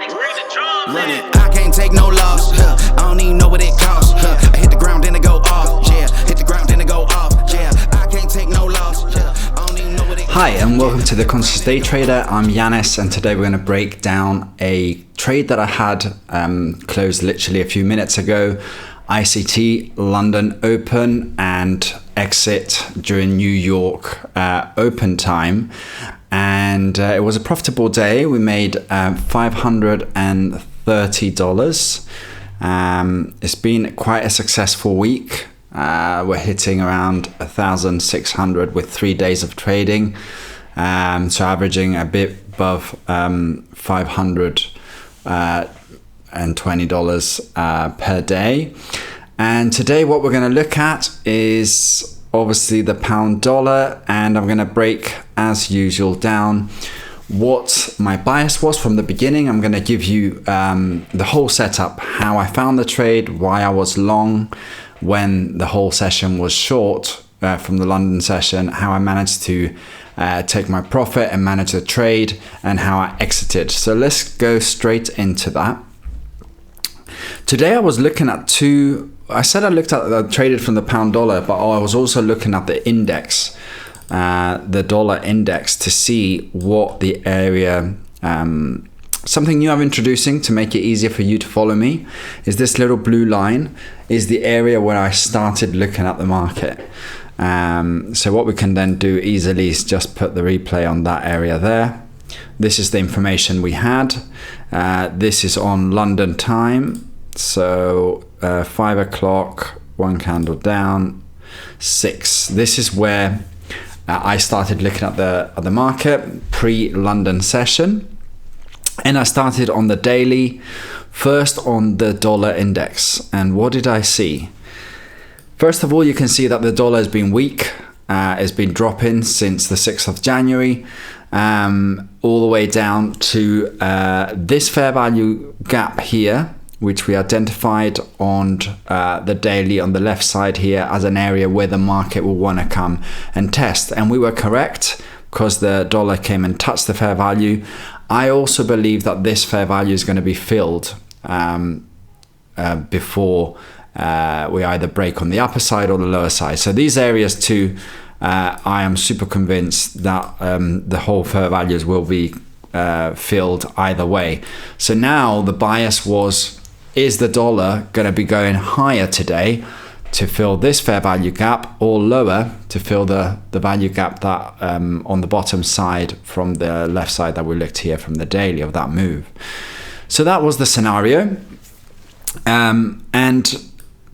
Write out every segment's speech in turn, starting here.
Run it. I can't take no loss. I don't even know what it costs. I hit the ground, then it go off. Yeah, hit the ground, then it go off. Yeah, I can't take no loss. I don't even know what it costs. Hi, and welcome to The Conscious Day Trader. I'm Yanis, and today we're going to break down a trade that I had closed literally a few minutes ago. ICT London Open and exit during New York open time, and it was a profitable day. We made $530. It's been quite a successful week. We're hitting around 1,600 with 3 days of trading, so averaging a bit above $520 per day. And today what we're going to look at is obviously the pound dollar, and I'm going to break as usual down what my bias was from the beginning. I'm going to give you the whole setup, how I found the trade, why I was long when the whole session was short from the London session, how I managed to take my profit and manage the trade, and how I exited. So let's go straight into that. Today I was looking at I traded from the pound dollar, but I was also looking at the index, the dollar index, to see what the area, something new I'm introducing to make it easier for you to follow me, is this little blue line is the area where I started looking at the market. So what we can then do easily is just put the replay on that area there. This is the information we had. This is on London time. So 5 o'clock, one candle down, 6. This is where I started looking at the market pre-London session, and I started on the daily, first on the dollar index. And what did I see? First of all, you can see that the dollar has been weak. It's been dropping since the 6th of January, all the way down to this fair value gap here, which we identified on the daily on the left side here as an area where the market will want to come and test. And we were correct, because the dollar came and touched the fair value. I also believe that this fair value is going to be filled before we either break on the upper side or the lower side. So these areas too, I am super convinced that the whole fair values will be filled either way. So now the bias was, is the dollar going to be going higher today to fill this fair value gap, or lower to fill the value gap that on the bottom side from the left side that we looked here from the daily of that move? So that was the scenario. And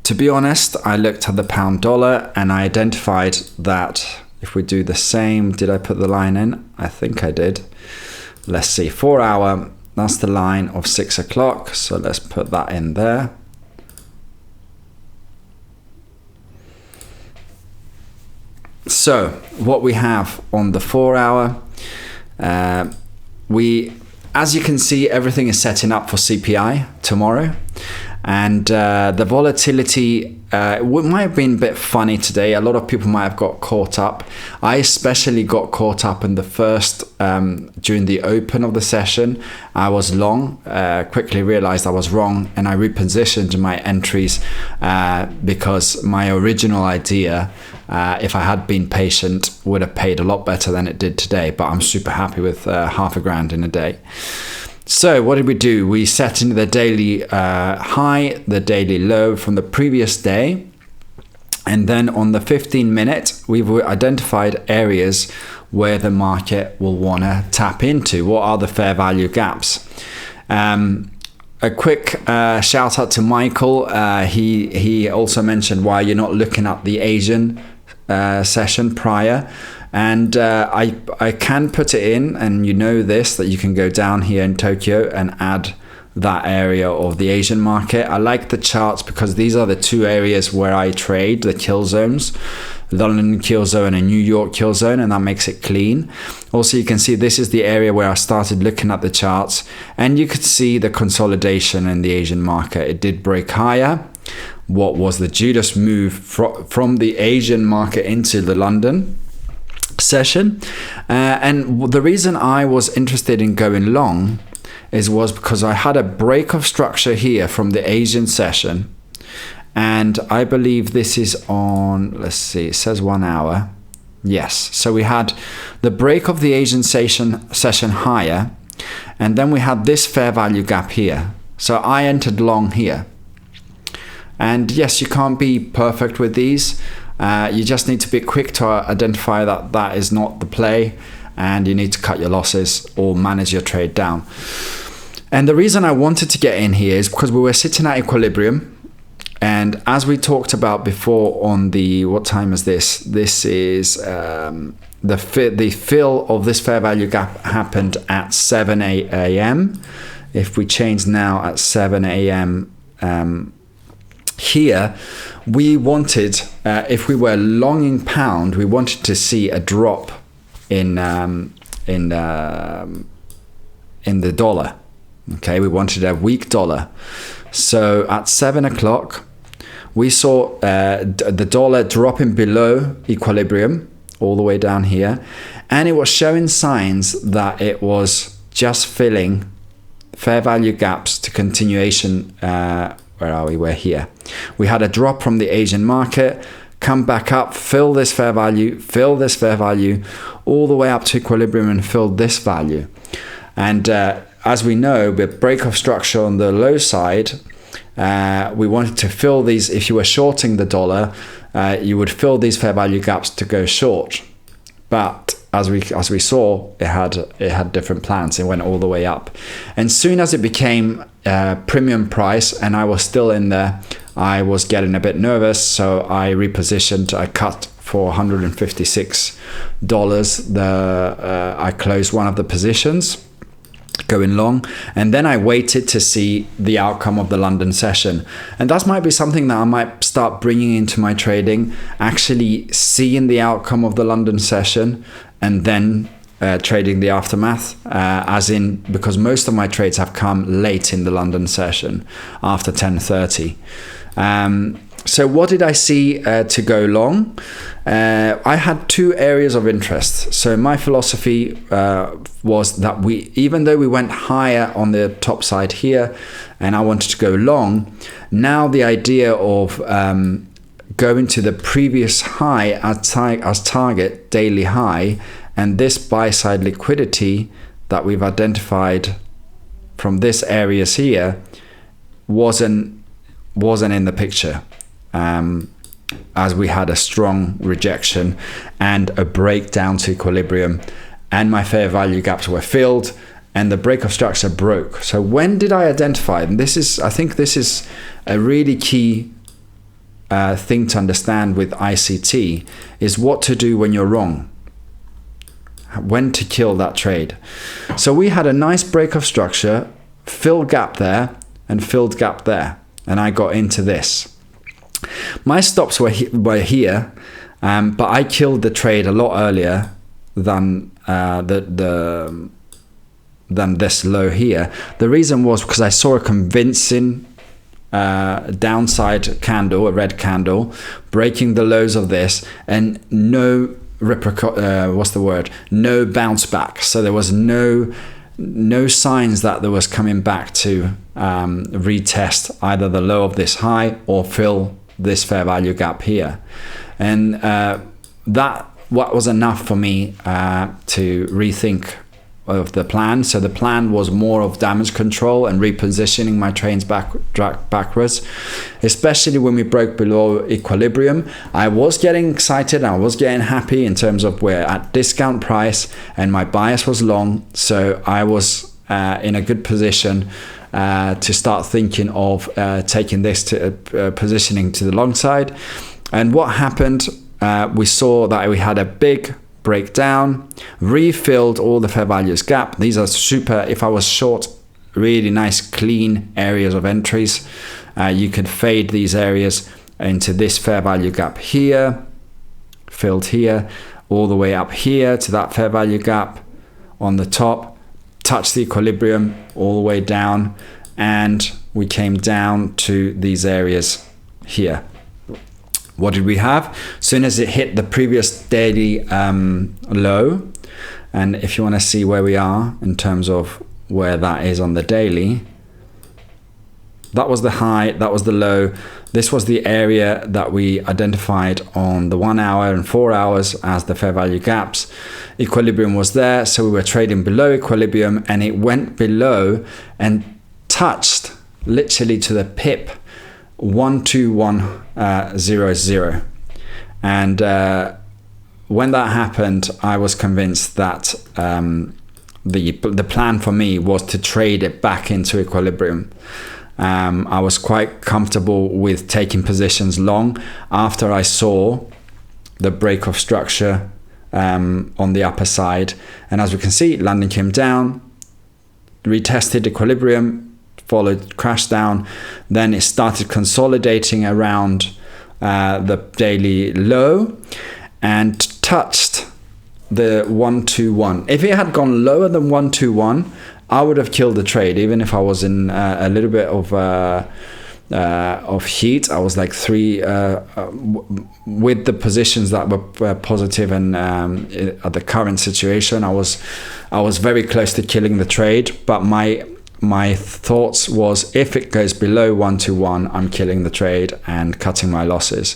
to be honest, I looked at the pound dollar and I identified that if we do the same, did I put the line in? I think I did. Let's see, 4 hour, that's the line of 6 o'clock. So let's put that in there. So what we have on the 4 hour, as you can see, everything is setting up for CPI tomorrow. And the volatility might have been a bit funny today. A lot of people might have got caught up. I especially got caught up in the first, during the open of the session. I was long, quickly realized I was wrong, and I repositioned my entries because my original idea, if I had been patient, would have paid a lot better than it did today. But I'm super happy with $500 in a day. So what did we do? We set into the daily high, the daily low from the previous day. And then on the 15-minute, we've identified areas where the market will want to tap into. What are the fair value gaps? A quick shout out to Michael. He also mentioned why you're not looking at the Asian session prior. And I can put it in, and you know this, that you can go down here in Tokyo and add that area of the Asian market. I like the charts because these are the two areas where I trade, the kill zones, London kill zone and New York kill zone, and that makes it clean. Also, you can see this is the area where I started looking at the charts, and you could see the consolidation in the Asian market. It did break higher. What was the Judas move from the Asian market into the London session? And the reason I was interested in going long was because I had a break of structure here from the Asian session, and I believe this is on, let's see, it says 1 hour. Yes, so we had the break of the Asian session higher, and then we had this fair value gap here. So I entered long here. And yes, you can't be perfect with these. You just need to be quick to identify that that is not the play, and you need to cut your losses or manage your trade down. And the reason I wanted to get in here is because we were sitting at equilibrium. And as we talked about before on the, what time is this? This is the fill of this fair value gap happened at 7 a.m. If we change now at 7 a.m. Here, we wanted, if we were long in pound, we wanted to see a drop in the dollar. Okay, we wanted a weak dollar. So at 7 o'clock, we saw the dollar dropping below equilibrium all the way down here, and it was showing signs that it was just filling fair value gaps to continuation. Where are we? We're here. We had a drop from the Asian market, come back up, fill this fair value, all the way up to equilibrium and fill this value. And as we know, with break of structure on the low side, we wanted to fill these. If you were shorting the dollar, you would fill these fair value gaps to go short. But as we saw, it had different plans. It went all the way up. And soon as it became premium price and I was still in there, I was getting a bit nervous. So I repositioned. I cut for $156. I closed one of the positions, going long, and then I waited to see the outcome of the London session. And that might be something that I might start bringing into my trading, actually seeing the outcome of the London session and then trading the aftermath, as in, because most of my trades have come late in the London session after 10:30. So what did I see to go long? I had two areas of interest. So my philosophy was that even though we went higher on the top side here and I wanted to go long, now the idea of going to the previous high as target, daily high, and this buy side liquidity that we've identified from this areas here wasn't in the picture. As we had a strong rejection and a breakdown to equilibrium, and my fair value gaps were filled and the break of structure broke. So when did I identify? And I think this is a really key thing to understand with ICT, is what to do when you're wrong, when to kill that trade. So we had a nice break of structure, fill gap there and filled gap there, and I got into this. My stops were here, but I killed the trade a lot earlier than this low here. The reason was because I saw a convincing downside candle, a red candle, breaking the lows of this, and no bounce back. So there was no signs that there was coming back to retest either the low of this high or fill this fair value gap here. And that what was enough for me to rethink of the plan. So the plan was more of damage control and repositioning my trades backwards, especially when we broke below equilibrium. I was getting excited, I was getting happy in terms of we're at discount price and my bias was long, so I was in a good position to start thinking of taking this to positioning to the long side. And what happened, we saw that we had a big breakdown, refilled all the fair values gap. These are super, if I was short, really nice clean areas of entries. You could fade these areas into this fair value gap here, filled here, all the way up here to that fair value gap on the top, touch the equilibrium all the way down, and we came down to these areas here. What did we have? As soon as it hit the previous daily low, and if you want to see where we are in terms of where that is on the daily. That was the high, that was the low. This was the area that we identified on the 1 hour and 4 hours as the fair value gaps. Equilibrium was there, so we were trading below equilibrium, and it went below and touched literally to the pip 12100. And when that happened, I was convinced that the plan for me was to trade it back into equilibrium. I was quite comfortable with taking positions long after I saw the break of structure on the upper side. And as we can see, London came down, retested equilibrium, followed crash down. Then it started consolidating around the daily low and touched the 121. If it had gone lower than 121, I would have killed the trade, even if I was in a little bit of heat. I was like with the positions that were positive, and at the current situation, I was very close to killing the trade. But my thoughts was, if it goes below 121, I'm killing the trade and cutting my losses.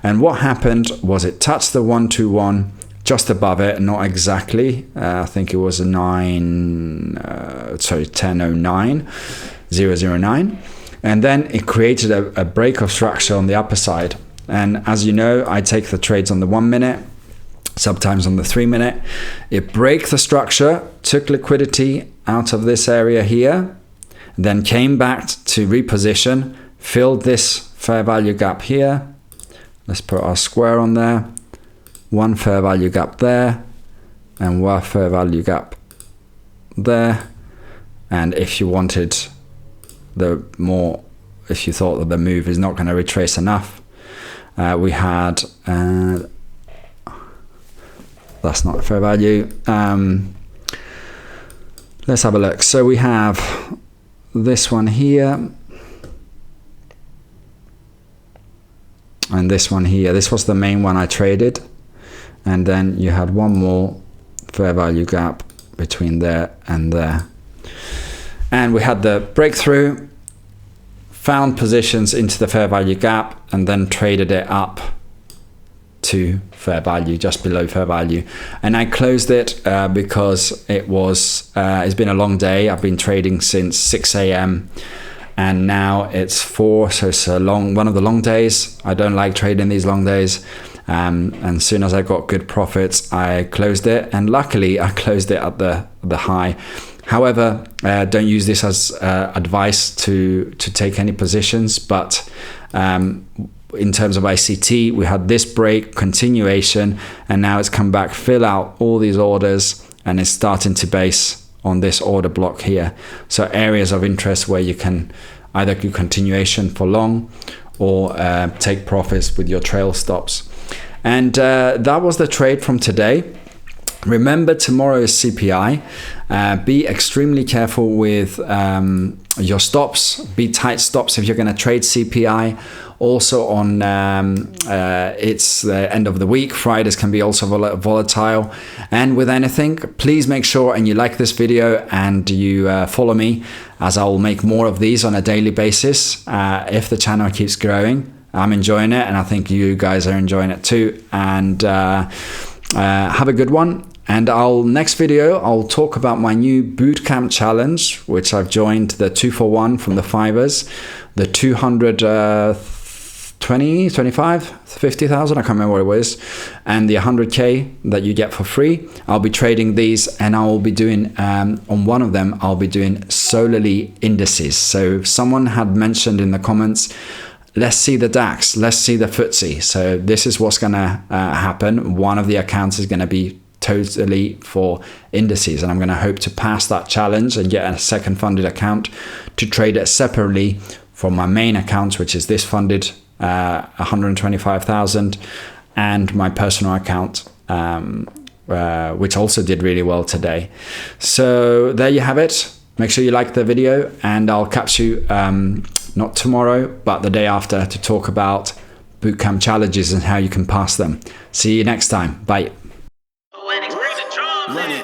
And what happened was it touched the 121. Just above it, not exactly. I think it was a 1009, and then it created a break of structure on the upper side. And as you know, I take the trades on the 1 minute, sometimes on the 3 minute. It break the structure, took liquidity out of this area here, then came back to reposition, filled this fair value gap here. Let's put our square on there. One fair value gap there, and one fair value gap there. And if you wanted if you thought that the move is not going to retrace enough, we had that's not fair value. Let's have a look. So we have this one here and this one here. This was the main one I traded. And then you had one more fair value gap between there and there. And we had the breakthrough, found positions into the fair value gap, and then traded it up to fair value, just below fair value. And I closed it because it's been a long day. I've been trading since 6 a.m. and now it's 4, so it's one of the long days. I don't like trading these long days. And as soon as I got good profits, I closed it, and luckily I closed it at the high. However, don't use this as advice to take any positions, but in terms of ICT, we had this break, continuation, and now it's come back, fill out all these orders, and it's starting to base on this order block here. So areas of interest where you can either do continuation for long or take profits with your trail stops. And that was the trade from today. Remember, tomorrow is CPI. Be extremely careful with your stops. Be tight stops if you're going to trade CPI. Also on it's the end of the week. Fridays can be also volatile. And with anything, please make sure and you like this video and you follow me, as I will make more of these on a daily basis if the channel keeps growing. I'm enjoying it, and I think you guys are enjoying it too. And have a good one. And next video, I'll talk about my new bootcamp challenge, which I've joined, the 2-for-1 from the Fivers, the 220, 25, 50,000, I can't remember what it was, and the 100K that you get for free. I'll be trading these, and I will be doing, on one of them, I'll be doing solely indices. So someone had mentioned in the comments, let's see the DAX, let's see the FTSE. So this is what's going to happen. One of the accounts is going to be totally for indices, and I'm going to hope to pass that challenge and get a second funded account to trade it separately from my main account, which is this funded 125,000, and my personal account, which also did really well today. So there you have it. Make sure you like the video, and I'll catch you not tomorrow, but the day after, to talk about bootcamp challenges and how you can pass them. See you next time. Bye. Running